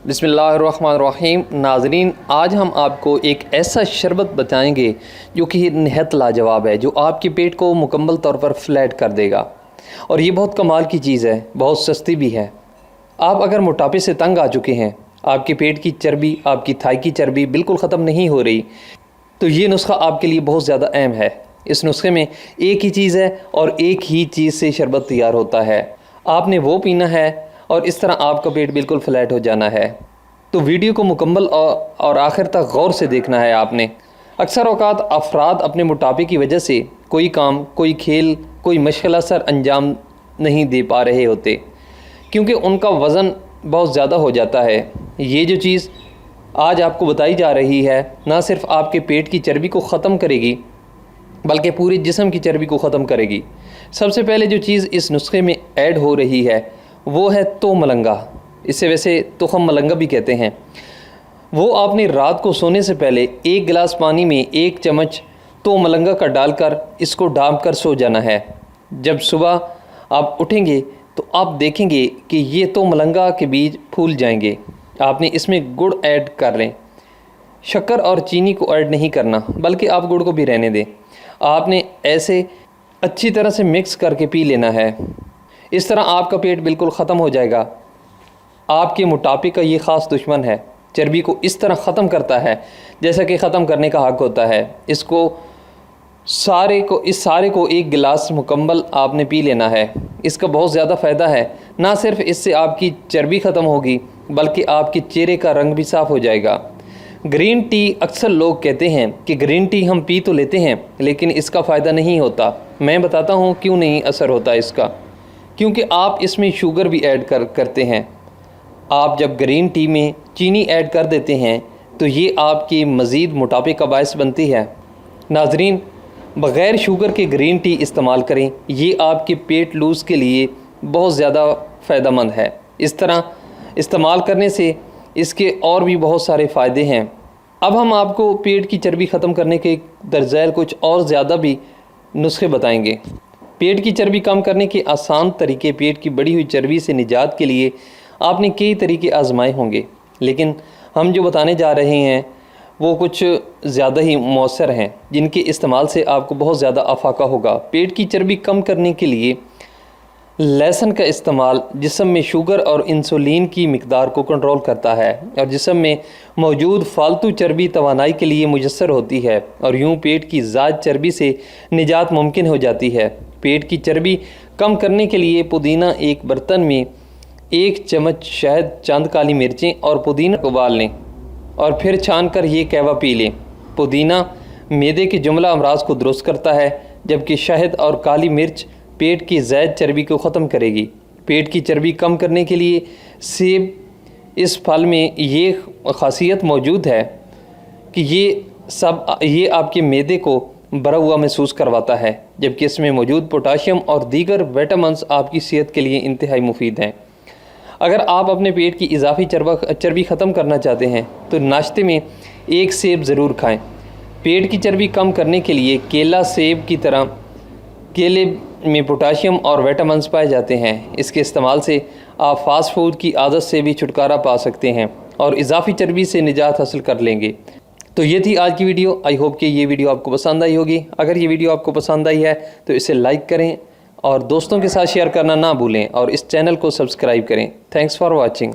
बिस्मिल्लाहिर्रहमानिर्रहीम। नाज़रीन, आज हम आपको एक ऐसा शरबत बताएंगे जो कि निहायत लाजवाब है, जो आपके पेट को मुकम्मल तौर पर फ्लैट कर देगा। और ये बहुत कमाल की चीज़ है, बहुत सस्ती भी है। आप अगर मोटापे से तंग आ चुके हैं, आपके पेट की चर्बी, आपकी थाई की चर्बी बिल्कुल ख़त्म नहीं हो रही, तो ये नुस्खा आपके लिए बहुत ज़्यादा अहम है। इस नुस्खे में एक ही चीज़ है और एक ही चीज़ से शरबत तैयार होता है। आपने वो पीना है और इस तरह आपका पेट बिल्कुल फ्लैट हो जाना है। तो वीडियो को मुकम्मल और आखिर तक गौर से देखना है आपने। अक्सर औक़ात अफराद अपने मोटापे की वजह से कोई काम, कोई खेल, कोई मुश्किल असर अंजाम नहीं दे पा रहे होते, क्योंकि उनका वज़न बहुत ज़्यादा हो जाता है। ये जो चीज़ आज आपको बताई जा रही है, ना सिर्फ़ आपके पेट की चर्बी को ख़त्म करेगी, बल्कि पूरे जिस्म की चर्बी को ख़त्म करेगी। सबसे पहले जो चीज़ इस नुस्खे में ऐड हो रही है वो है तो मलंगा। इसे वैसे तुखम मलंगा भी कहते हैं। वो आपने रात को सोने से पहले 1 गिलास पानी में 1 चम्मच तो मलंगा का डालकर इसको डाल कर सो जाना है। जब सुबह आप उठेंगे तो आप देखेंगे कि ये तो मलंगा के बीज फूल जाएंगे। आपने इसमें गुड़ ऐड कर लें। शक्कर और चीनी को ऐड नहीं करना, बल्कि आप गुड़ को भी रहने दें। आपने ऐसे अच्छी तरह से मिक्स करके पी लेना है। इस तरह आपका पेट बिल्कुल ख़त्म हो जाएगा। आपके मोटापे का ये ख़ास दुश्मन है। चर्बी को इस तरह ख़त्म करता है जैसा कि ख़त्म करने का हक़ होता है। इस सारे को 1 गिलास मुकम्मल आपने पी लेना है। इसका बहुत ज़्यादा फ़ायदा है। ना सिर्फ इससे आपकी चर्बी ख़त्म होगी, बल्कि आपके चेहरे का रंग भी साफ़ हो जाएगा। ग्रीन टी, अक्सर लोग कहते हैं कि ग्रीन टी हम पी तो लेते हैं, लेकिन इसका फ़ायदा नहीं होता। मैं बताता हूँ क्यों नहीं असर होता इसका। क्योंकि आप इसमें शुगर भी ऐड करते हैं। आप जब ग्रीन टी में चीनी ऐड कर देते हैं तो ये आपके मज़ीद मोटापे का बायस बनती है। नाज़रीन, बग़ैर शुगर के ग्रीन टी इस्तेमाल करें। ये आपके पेट लूज़ के लिए बहुत ज़्यादा फ़ायदेमंद है। इस तरह इस्तेमाल करने से इसके और भी बहुत सारे फ़ायदे हैं। अब हम आपको पेट की चर्बी ख़त्म करने के दरज़ैल कुछ और ज़्यादा भी नुस्खे बताएंगे। पेट की चर्बी कम करने के आसान तरीके। पेट की बढ़ी हुई चर्बी से निजात के लिए आपने कई तरीके आजमाए होंगे, लेकिन हम जो बताने जा रहे हैं वो कुछ ज़्यादा ही मौसर हैं, जिनके इस्तेमाल से आपको बहुत ज़्यादा अफाका होगा। पेट की चर्बी कम करने के लिए लहसुन का इस्तेमाल जिस्म में शुगर और इंसुलिन की मिकदार को कंट्रोल करता है और जिस्म में मौजूद फालतू चर्बी तवानाई के लिए मुयस्सर होती है, और यूँ पेट की ज़ायद चर्बी से निजात मुमकिन हो जाती है। पेट की चर्बी कम करने के लिए पुदीना, एक बर्तन में 1 चम्मच शहद, चंद काली मिर्चें और पुदीना को उबाल लें और फिर छान कर ये कहवा पी लें। पुदीना मैदे के जुमला अमराज को दुरुस्त करता है, जबकि शहद और काली मिर्च पेट की ज़ायद चर्बी को ख़त्म करेगी। पेट की चर्बी कम करने के लिए सेब, इस फल में ये ख़ासियत मौजूद है कि ये आपके मैदे को भरा हुआ महसूस करवाता है, जबकि इसमें मौजूद पोटाशियम और दीगर विटामिन्स आपकी सेहत के लिए इंतहाई मुफीद हैं। अगर आप अपने पेट की इजाफी चर्बी ख़त्म करना चाहते हैं तो नाश्ते में 1 सेब ज़रूर खाएं। पेट की चर्बी कम करने के लिए केला, सेब की तरह केले में पोटाशियम और विटामिन्स पाए जाते हैं। इसके इस्तेमाल से आप फास्ट फूड की आदत से भी छुटकारा पा सकते हैं और इजाफी चर्बी से निजात हासिल कर लेंगे। तो ये थी आज की वीडियो। आई होप कि ये वीडियो आपको पसंद आई होगी। अगर ये वीडियो आपको पसंद आई है तो इसे लाइक करें और दोस्तों के साथ शेयर करना ना भूलें और इस चैनल को सब्सक्राइब करें। Thanks for watching.